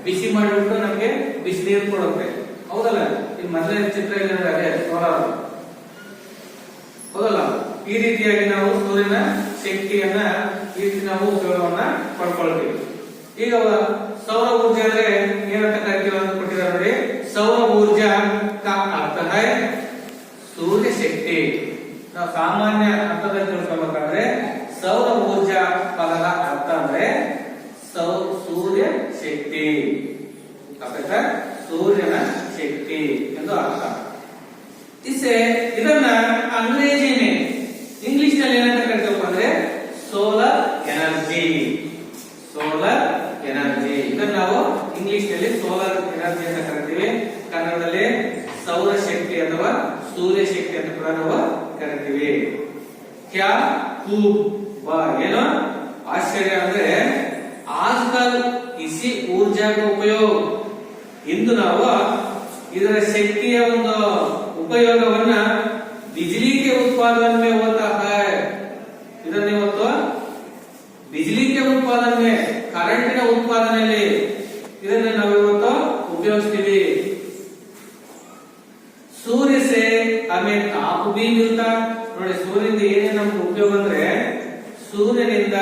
ಬಿಸಿ ಮಾಡಿಬಿಟ್ಟು ನಮ್ಗೆ ಬಿಸಿ ನೀರು ಕೊಡುತ್ತೆ, ಹೌದಲ್ಲ? ಈ ಮೊದಲನೇ ಚಿತ್ರ ಇದೆ, ಅದೇ ಸೋಲಾರ್, ಹೌದಲ್ಲ? ಈ ರೀತಿಯಾಗಿ ನಾವು ಸೂರ್ಯನ ಶಕ್ತಿಯನ್ನ ಈ ರೀತಿ ನಾವು ಉಪಯೋಗವನ್ನ ಪಡ್ಕೊಳ್ತೀವಿ. ಈಗ ಸೌರ ಊರ್ಜಾ ಅಂದ್ರೆ ಏನಂತ ಕರಿತೀವಿ ಅಂತ ಕೊಟ್ಟಿದ್ದಾರೆ ನೋಡಿ. ಸೌರ ಊರ್ಜಾ ಕಾ ಅರ್ಥ ಹೈ ಸೂರ್ಯ ಶಕ್ತಿ. ನಾವು ಸಾಮಾನ್ಯ ಅರ್ಥದಲ್ಲಿ ತಿಳ್ಕೊಬೇಕಾದ್ರೆ ಸೌರ ಊರ್ಜಾ ಪದದ ಅರ್ಥ ಅಂದ್ರೆ ಸೂರ್ಯ ಶಕ್ತಿ, ಅಥವಾ ಸೂರ್ಯನ ಶಕ್ತಿ ಎಂದು ಅರ್ಥ. ಇದನ್ನ ಅಂಗ್ರೇಜಿನೇ, ಇಂಗ್ಲಿಷ್ ನಲ್ಲಿ ಏನಂತ ಕರಿತೀವಪ್ಪ ಅಂದ್ರೆ ಸೋಲಾರ್ ಎನರ್ಜಿ. ಸೋಲಾರ್ ಎನರ್ಜಿ ಇದನ್ನ ನಾವು ಇಂಗ್ಲಿಷ್ ನಲ್ಲಿ ಸೋಲಾರ್ ಎನರ್ಜಿ ಅಂತ ಕರಿತೀವಿ. ಕನ್ನಡದಲ್ಲಿ ಸೌರ ಶಕ್ತಿ ಅಥವಾ ಸೂರ್ಯ ಶಕ್ತಿ ಅಂತ ಕೂಡ ನಾವು ಕರಿತೀವಿ. ಕ್ಯಾ ಏನು ಆಶ್ಚರ್ಯ ಅಂದ್ರೆ ಆಜ್ಕಲ್ ಇಸಿ ಊರ್ಜಾ ಉಪಯೋಗ, ಇಂದು ನಾವು ಇದರ ಶಕ್ತಿಯ ಒಂದು ಉಪಯೋಗವನ್ನ ಬಿಜ್ಲಿ ಕೆ उत्पादन में होता है. ಇದನ್ನ ಇವತ್ತು ಬಿಜ್ಲಿ ಕೆ उत्पादन में, ಕರೆಂಟಿನ ಉತ್ಪಾದನೆಯಲ್ಲಿ ಇದನ್ನ ನಾವು ಇವತ್ತು ಉಪಯೋಗಿಸ್ತೀವಿ. ಸೂರ್ಯ ಸೇ ಹಮೇ ತಾಪ ಭೀ ಮಿಲ್ತಾ. ನೋಡಿ, ಸೂರ್ಯನಿಂದ ಏನೇನು ನಮ್ಗೆ ಉಪಯೋಗ ಅಂದ್ರೆ ಸೂರ್ಯನಿಂದ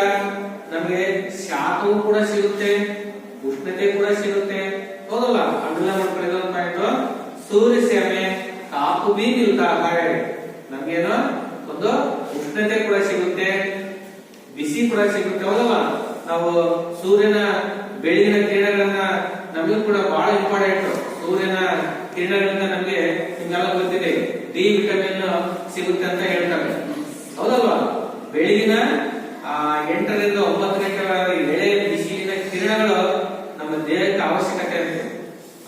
ನಮಗೆ ಶಾಖವೂ ಕೂಡ ಸಿಗುತ್ತೆ, ಉಷ್ಣತೆ ಕೂಡ ಸಿಗುತ್ತೆ, ಹೌದಲ್ಲ? ಅದೆಲ್ಲ ಮಾಡ್ಕೊಳ್ಳೋದು. ಸೂರ್ಯ ಸೇ ಹಮೇ ತಾಪ ಭೀ ಮಿಲ್ತಾ ಹೈ. ನಮ್ಗೇನು ಒಂದು ಉಷ್ಣತೆ ಕೂಡ ಸಿಗುತ್ತೆ, ಬಿಸಿ ಕೂಡ ಸಿಗುತ್ತೆ, ಹೌದಲ್ಲ? ನಾವು ಸೂರ್ಯನ ಬೆಳಗಿನ ಕಿರಣಗಳನ್ನ ನಮಗೂ ಕೂಡ ಬಹಳ ಇಂಪಾರ್ಟೆಂಟ್. ಸೂರ್ಯನ ಕಿರಣಗಳಿಂದ ನಮಗೆ ನಿಮ್ಗೆಲ್ಲ ಗೊತ್ತಿದೆ ಡಿ ವಿಟಮಿನ್ ಸಿಗುತ್ತೆ ಅಂತ ಹೇಳ್ತಾರೆ, ಹೌದಲ್ವಾ? ಬೆಳಗಿನ 8 ರಿಂದ 9 ಗಂಟೆಗಳ ಎಳೆ ಬಿಸಿಲಿನ ಕಿರಣಗಳು ನಮ್ಮ ದೇಹಕ್ಕೆ ಅವಶ್ಯಕತೆ ಇರುತ್ತೆ.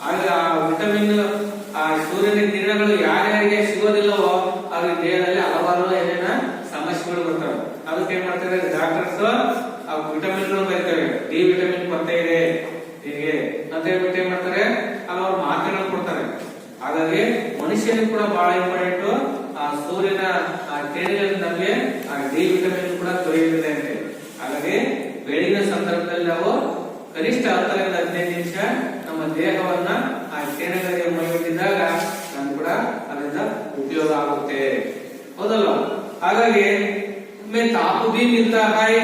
ಆಗ ಆ ವಿಟಮಿನ್ ಆ ಸೂರ್ಯನ ಕಿರಣಗಳು ಯಾರ್ಯಾರಿಗೆ ಸಿಗೋದಿಲ್ಲವೋ ಅವ್ರಿಗೆ ದೇಹದಲ್ಲಿ ಹಲವಾರು ಏನೇನ ಸಮಸ್ಯೆಗಳು ಬರ್ತವೆ. ಅದಕ್ಕೆ ಏನ್ ಮಾಡ್ತಾರೆ ಡಾಕ್ಟರ್ಸ್ ಆ ವಿಟಮಿನ್ಗಳು ಬರೀತಾರೆ, ಡಿ ವಿಟಮಿನ್ ಕೊರತೆ ಇದೆ ಹೀಗೆ ಅಂತ ಹೇಳ್ಬಿಟ್ಟು ಏನ್ ಮಾಡ್ತಾರೆ ಹಲವಾರು ಮಾತ್ರೆಗಳನ್ನು ಕೊಡ್ತಾರೆ. ಹಾಗಾಗಿ ಮನುಷ್ಯನಿಗೆ ಕೂಡ ಬಹಳ ಇಂಪಾರ್ಟೆಂಟ್ ಆ ಸೂರ್ಯನ ಆ ಕಿರಣಗಳಿಂದ ನಮಗೆ ಆ ಡಿ ವಿಟಮಿನ್ ಕೂಡ ದೊರೆಯುತ್ತದೆ ಅಂತ. ಹಾಗಾಗಿ ಬೆಳಗಿನ ಸಂದರ್ಭದಲ್ಲಿ ನಾವು ಕನಿಷ್ಠ 10 ರಿಂದ 15 ನಿಮಿಷ ನಮ್ಮ ದೇಹವನ್ನ ಆ ಕಿರಣಗಳಿಗೆ ಮೈಯೊಡ್ಡಿದಾಗ ನಮ್ಗೆ ಕೂಡ ಅದರಿಂದ ಉಪಯೋಗ ಆಗುತ್ತೆ, ಹೌದಲ್ವಾ? ಹಾಗಾಗಿ ತಾಪ ಬಿ ಮಿಲ್ತಾ ಹೈ,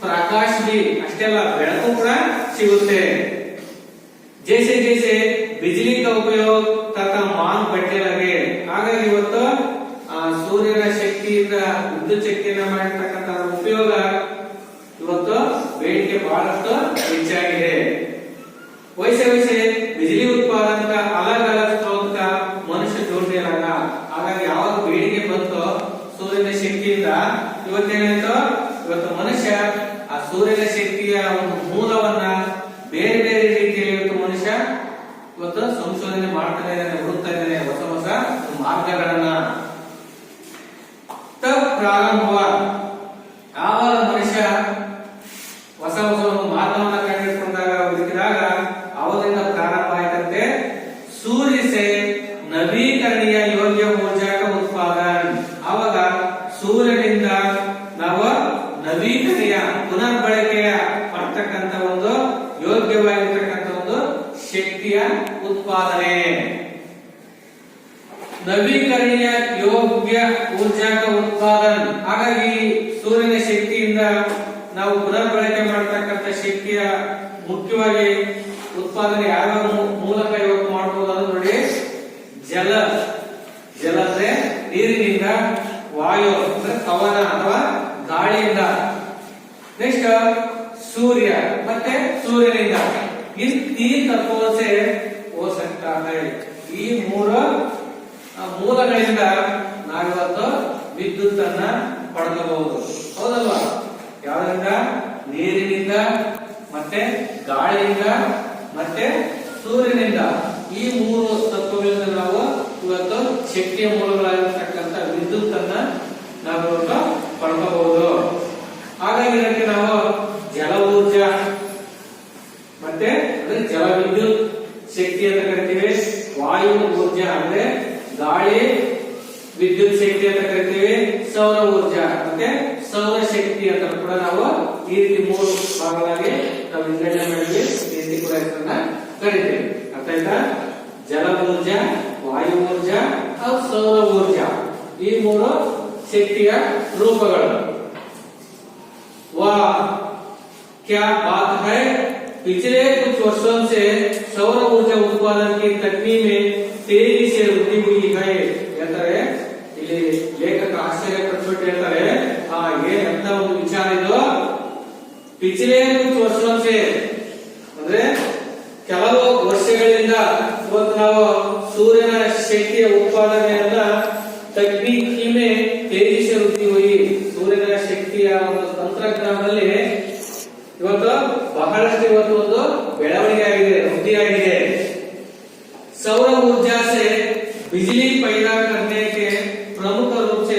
ಪ್ರಕಾಶ ಬಿ ಅಷ್ಟೇ ಅಲ್ಲ ಬೆಳಕು ಕೂಡ ಸಿಗುತ್ತೆ. ಜೈಸೆ ಜೈಸೆ ಬಿಜಿಲಿ का उपयोग तथा मांग बढ़ने लगे. ಹಾಗಾಗಿ ಇವತ್ತು ಸೂರ್ಯನ ಶಕ್ತಿಯಿಂದ ವಿದ್ಯುತ್ ಶಕ್ತಿಯನ್ನ ಮಾಡಿರ್ತಕ್ಕಂಥ ಉಪಯೋಗ ಇವತ್ತು ಬೇಡಿಕೆ ಬಹಳಷ್ಟು ಹೆಚ್ಚಾಗಿದೆ. वैसे वैसे बिजली उत्पादन का अलग अलग स्रोत का मनुष्य जोड़ने लगा. ಹಾಗಾಗಿ ಯಾವಾಗ ಬೇಡಿಕೆ ಬಂತು ಸೂರ್ಯನ ಶಕ್ತಿಯಿಂದ ಇವತ್ತೇನಾಯ್ತು, ಇವತ್ತು ಮನುಷ್ಯ ಆ ಸೂರ್ಯನ ಶಕ್ತಿಯ ಒಂದು ಮೂಲವನ್ನ ಬೇರೆ ಬೇರೆ ರೀತಿಯಲ್ಲಿ ಇವತ್ತು ಮನುಷ್ಯ ಇವತ್ತು ಸಂಶೋಧನೆ ಮಾಡ್ತಾನೆ ಇದ್ದಾನೆ, ಹುಡುಕ್ತಾ ಇದ್ದಾನೆ ಹೊಸ ಹೊಸ ಮಾರ್ಗಗಳನ್ನ. ತಬ್ ಪ್ರಾರಂಭ ಯಾವಾಗ ಮನುಷ್ಯ ಹೊಸ ಹೊಸ ಒಂದು ಮಾರ್ಗವನ್ನ ಕಂಡುಹಿಡ್ಕೊಂಡಾಗ ಹುಡುಕಿದಾಗ ಅವರಿಂದ ಪ್ರಾರಂಭ ಆಯ್ತಂತೆ सूर्य से नवीकरणीय योग्य ऊर्जा का उत्पादन. ಆವಾಗ ಸೂರ್ಯನಿಂದ ನಾವು ನವೀಕರಣೀಯ ಪುನರ್ಬಳಕೆಯ ಪಡ್ತಕ್ಕಂಥ ಒಂದು ಯೋಗ್ಯವಾಗಿರ್ತಕ್ಕಂಥ ಒಂದು ಶಕ್ತಿಯ ಉತ್ಪಾದನೆ. ನವೀಕರಣೀಯ ಯೋಗ್ಯ ಊರ್ಜಾ ಉತ್ಪಾದನ. ಹಾಗಾಗಿ ಸೂರ್ಯನ ಶಕ್ತಿಯಿಂದ ನಾವು ಪುನರ್ಬಳಕೆ ಮಾಡತಕ್ಕಂಥ ಶಕ್ತಿಯ ಮುಖ್ಯವಾಗಿ ಉತ್ಪಾದನೆ ಯಾವ ಮೂಲಕ ಇವತ್ತು ಮಾಡಬಹುದು ಅದು ನೋಡಿ. ಜಲ ಅಂದ್ರೆ ನೀರಿನಿಂದ, ವಾಯು ಅಂದ್ರೆ ಪವನ ಅಥವಾ ಗಾಳಿಯಿಂದ, ನೆಕ್ಸ್ಟ್ सूर्य ಮತ್ತೆ ಸೂರ್ಯನಿಂದ. ಈ 3 ತತ್ವों से हो सकता है. ಈ 3 ಮೂಲಗಳಿಂದ ನಾವಿವತ್ತು ವಿದ್ಯುತ್ ಅನ್ನ ಪಡೆಯಬಹುದು, ಹೌದಲ್ವಾ? ಯಾವ್ದ್ರಿಂದ? ನೀರಿನಿಂದ, ಮತ್ತೆ ಗಾಳಿಯಿಂದ, ಮತ್ತೆ ಸೂರ್ಯನಿಂದ. ಈ 3 ತತ್ವಗಳಿಂದ ನಾವು ಇವತ್ತು ಶಕ್ತಿಯ ಮೂಲಗಳಾಗಿರ್ತಕ್ಕಂಥ ವಿದ್ಯುತ್ ಅನ್ನ ನಾವು ಇವತ್ತು ಪಡ್ಕೋಬಹುದು. ಹಾಗಾಗಿ ಇದಕ್ಕೆ ನಾವು ಜಲ ಊರ್ಜಾ ಮತ್ತೆ ಜಲ ವಿದ್ಯುತ್ ಶಕ್ತಿ ಅಂತ ಕರಿತೀವಿ. ವಾಯು ಊರ್ಜಾ ಅಂದ್ರೆ ಗಾಳಿ ವಿದ್ಯುತ್ ಶಕ್ತಿ ಅಂತ ಕರಿತೀವಿ. ಸೌರ ಊರ್ಜಾ ಮತ್ತೆ ಸೌರ ಶಕ್ತಿ ಅಂತ ಕೂಡ ನಾವು ಈ ರೀತಿ 3 ಭಾಗಗಳಾಗಿ ನಾವು ವಿಂಗಡಣೆ ಮಾಡಿದ್ವಿ. ಈ ರೀತಿ ಕೂಡ ಇದನ್ನ ಕರಿತೀವಿ. ಅರ್ಥ ಆಯ್ತಾ? ಜಲ ಊರ್ಜಾ, ವಾಯು ಊರ್ಜಾ ಹಾಗೂ ಸೌರ ಊರ್ಜಾ ಈ 3 ಶಕ್ತಿಯ ರೂಪಗಳು. वाह क्या बात है! पिछले कुछ वर्षों से सौर ऊर्जा उत्पादन की तकनीक में तेजी से वृद्धि हुई है. ಹೇಳ್ತಾರೆ ಇಲ್ಲಿ ಲೇಖಕ ಆಶ್ಚರ್ಯ ಪಟ್ಬಿಟ್ಟು ಹೇಳ್ತಾರೆ, ಏನಂತ ಒಂದು ವಿಚಾರ ಇದು. ಪಿछले कुछ वर्षों से ಅಂದ್ರೆ ಕೆಲವು ವರ್ಷಗಳಿಂದ ಇವತ್ತು ನಾವು ಸೂರ್ಯನ ಶಕ್ತಿಯ ಉತ್ಪಾದನೆಯನ್ನ ತಕನೀಕಿ ಮೇ ತೇಜಿ ಸೆ ವೃದ್ಧಿ ಹುಯಿ. ಸೂರ್ಯನ ಶಕ್ತಿಯ ಒಂದು ತಂತ್ರಜ್ಞಾನದಲ್ಲಿ ಇವತ್ತು ಬಹಳಷ್ಟು ಇವತ್ತು ಒಂದು ಬೆಳವಣಿಗೆ ಆಗಿದೆ, ವೃದ್ಧಿ ಆಗಿದೆ. सौर ऊर्जा से बिजली पैदा करने के प्रमुख रूप से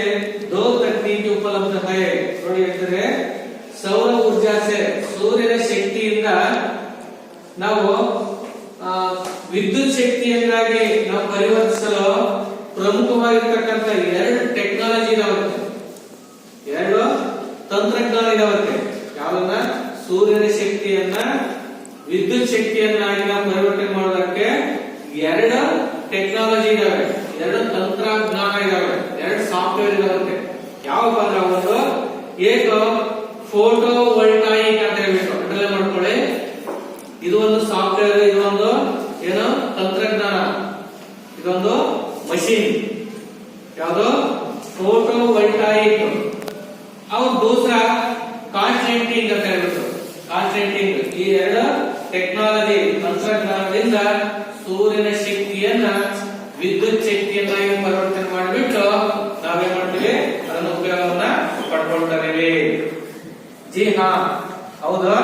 2 तकनीकी उपलब्ध है. ನೋಡಿ ಹೇಳ್ತಾರೆ ಸೌರ ಊರ್ಜಾ ಸೆ ಸೂರ್ಯನ ಶಕ್ತಿಯಿಂದ ನಾವು ವಿದ್ಯುತ್ ಶಕ್ತಿಯನ್ನಾಗಿ ನಾವು ಪರಿವರ್ತಿಸಲು ಪ್ರಮುಖವಾಗಿರ್ತಕ್ಕಂಥ 2 ಟೆಕ್ನಾಲಜಿ ಇದಾವೆ, 2 ತಂತ್ರಜ್ಞಾನ ಇದಾವೆ. ಯಾವನ್ನ? ಸೂರ್ಯನ ಶಕ್ತಿಯನ್ನ ವಿದ್ಯುತ್ ಶಕ್ತಿಯನ್ನಾಗಿ ನಾವು ಪರಿವರ್ತನೆ ಮಾಡೋದಕ್ಕೆ 2 ಟೆಕ್ನಾಲಜಿ ಇದಾವೆ, 2 ತಂತ್ರಜ್ಞಾನ ಇದಾವೆ, 2 ಸಾಫ್ಟ್ವೇರ್ ಇದಾವೆ. ಯಾವ ಅಂದ್ರೆ ಒಂದು ಏಕ ಫೋಟೋ ವೋಲ್ಟಾಯಿಕ್ ಅಂತ ಹೇಳ್ಬಿಟ್ಟು ಅಂಡರ್ಲೈನ್ ಮಾಡ್ಕೊಳ್ಳಿ. ಇದು ಒಂದು ಸಾಫ್ಟ್ವೇರ್, ಇದು ಒಂದು ಏನು ತಂತ್ರಜ್ಞಾನ, ಇದೊಂದು ಮಷೀನ್. ಯಾವುದು? Photo voltaic. और दूसरा ಕಾನ್ಸ್ಟೆಂಟಿಂಗ್ ಅಂತ ಹೇಳ್ಬಿಟ್ಟು ಕಾನ್ಸ್ಟೆಂಟಿಂಗ್. ಈ 2 ಟೆಕ್ನಾಲಜಿ ತಂತ್ರಜ್ಞಾನದಿಂದ ಸೂರ್ಯನ ಶಕ್ತಿಯನ್ನ ವಿದ್ಯುತ್ ಶಕ್ತಿಯನ್ನಾಗಿ ಪರಿವರ್ತನೆ ಮಾಡಿಬಿಟ್ಟು ನಾವೇನ್ ಮಾಡ್ತೀವಿ ಅದನ್ನ ಉಪಯೋಗವನ್ನ ಪಡ್ಕೊಳ್ತಾ ಇದೀವಿ. जी हाँ ಹೌದು.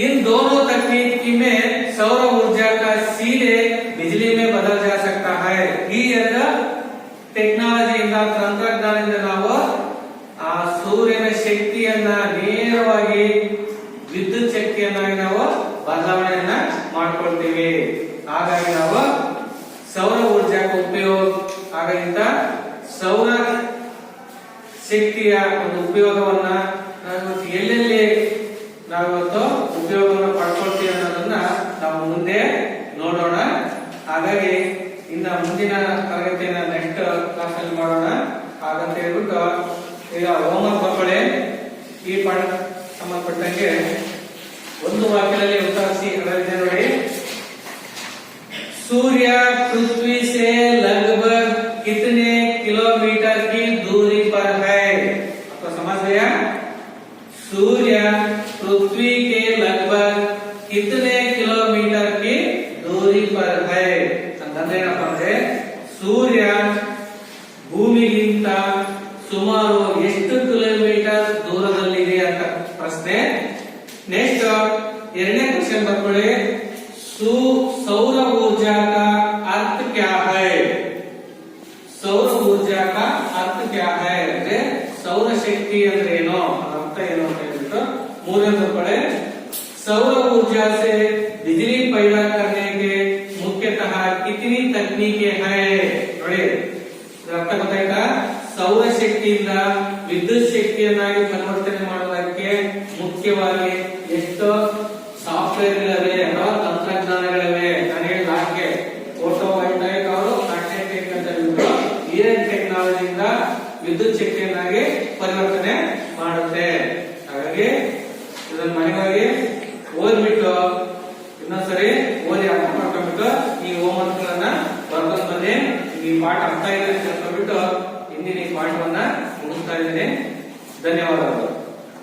इन दोनों तकनीकी में सौर ऊर्जा का सीधे बिजली में बदल जा सकता है. ಈ ಎರಡು ಟೆಕ್ನಾಲಜಿಯಿಂದ ತಂತ್ರಜ್ಞಾನದಿಂದ ನಾವು ಆ ಸೂರ್ಯನ ಶಕ್ತಿಯನ್ನ ನೇರವಾಗಿ ವಿದ್ಯುತ್ ಶಕ್ತಿಯನ್ನಾಗಿ ನಾವು ಬದಲಾವಣೆಯನ್ನ ಮಾಡ್ಕೊಳ್ತೀವಿ. ಹಾಗಾಗಿ ನಾವು ಸೌರ ಊರ್ಜಾ ಉಪಯೋಗ ಆದ್ದರಿಂದ ಸೌರ ಶಕ್ತಿಯ ಒಂದು ಉಪಯೋಗವನ್ನ ನಾವು ಎಲ್ಲೆಲ್ಲಿ ನಾವಿವತ್ತು ಉಪಯೋಗವನ್ನು ಪಡ್ಕೊಳ್ತೀವಿ ಅನ್ನೋದನ್ನ ನಾವು ಮುಂದೆ ನೋಡೋಣ. ಹಾಗಾಗಿ ಇನ್ನ ಮುಂದಿನ ತರಗತಿಯನ್ನ ನೆಕ್ಸ್ಟ್ ಕ್ಲಾಸ್ ಅಲ್ಲಿ ಮಾಡೋಣ. ಹಾಗಂತ ಹೇಳ್ಬಿಟ್ಟು ಈಗ ಹೋಮ್ವರ್ಕ್ ಮಕ್ಕಳೇ ಈ ಪಾಠ ಸಂಬಂಧಪಟ್ಟಂಗೆ ಒಂದು ವಾಕ್ಯದಲ್ಲಿ ಉತ್ತರಿಸಿ. ಅದರಲ್ಲಿ ನೋಡಿ, सूर्य पृथ्वी से लगभग कितने किलोमीटर की दूरी पर है? आपको समझ गया? सूर्य पृथ्वी के लगभग कितने किलोमीटर की दूरी पर है? ಅಂತಂದ್ರೆ ಏನಪ್ಪಾ ಅಂದ್ರೆ ಸೂರ್ಯ ಭೂಮಿಗಿಂತ ಸುಮಾರು ಎಷ್ಟು ಕಿಲೋಮೀಟರ್ ದೂರದಲ್ಲಿದೆ ಅಂತ ಪ್ರಶ್ನೆ. ನೆಕ್ಸ್ಟ್ ಎರಡನೇ ಕ್ವೆಶ್ಚನ್ ಬರ್ಕೊಳ್ಳಿ. सौर ऊर्जा का अर्थ क्या है? सौर ऊर्जा का अर्थ क्या है ಅಂದ್ರೆ ಸೌರ ಶಕ್ತಿ ಅಂದ್ರೆ ಏನು, ಅರ್ಥ ಏನು ಅಂತ ಹೇಳ್ಬಿಟ್ಟು ಮೂರನೇ ಕಡೆ सौर ऊर्जा से बिजली पैदा करने के मुख्यतः कितनी तकनीकें हैं? ನೋಡಿ ಅರ್ಥ ಗೊತ್ತಾಯ್ತಾ? ಸೌರ ಶಕ್ತಿಯಿಂದ ವಿದ್ಯುತ್ ಶಕ್ತಿಯನ್ನಾಗಿ ಪರಿವರ್ತನೆ ಮಾಡೋದಕ್ಕೆ ಮುಖ್ಯವಾಗಿ ಎಷ್ಟು ಸಾಫ್ಟ್ವೇರ್ಗಳಿವೆ ಅಥವಾ ತಂತ್ರಜ್ಞಾನಗಳಿವೆ. ನಾನು ಹೇಳಿದ ಹಾಗೆ ಫೋಟೋ ವೋಲ್ಟಾಯಿಕ್ ಅವರು ಕಾಂಟ್ಯಾಕ್ಟ್ ಅಂತ ಹೇಳ್ಬಿಟ್ಟು ಈ ಟೆಕ್ನಾಲಜಿಯಿಂದ ವಿದ್ಯುತ್ ಶಕ್ತಿಯನ್ನಾಗಿ ಪರಿವರ್ತನೆ ಮಾಡುತ್ತೆ. ಹಾಗಾಗಿ ಇದನ್ನ ಮನೆಗಾಗಿ ಓದ್ಬಿಟ್ಟು ಇನ್ನೊಂದ್ಸರಿ ಓದಿ ಅರ್ಥ ಮಾಡ್ಕೊಂಡ್ಬಿಟ್ಟು ಈ ಹೋಮ್ವರ್ಕ್ ಗಳನ್ನ ಬರ್ಕೊಂಡು ಬನ್ನಿ. ಈ ಪಾಠ ಅರ್ಥ ಇದೆ ಅಂತ ಹೇಳ್ಕೊಂಡ್ಬಿಟ್ಟು ಇಂದಿನ ಈ ಪಾಠವನ್ನ ಮುಗಿಸ್ತಾ ಇದ್ದೀನಿ. ಧನ್ಯವಾದಗಳು.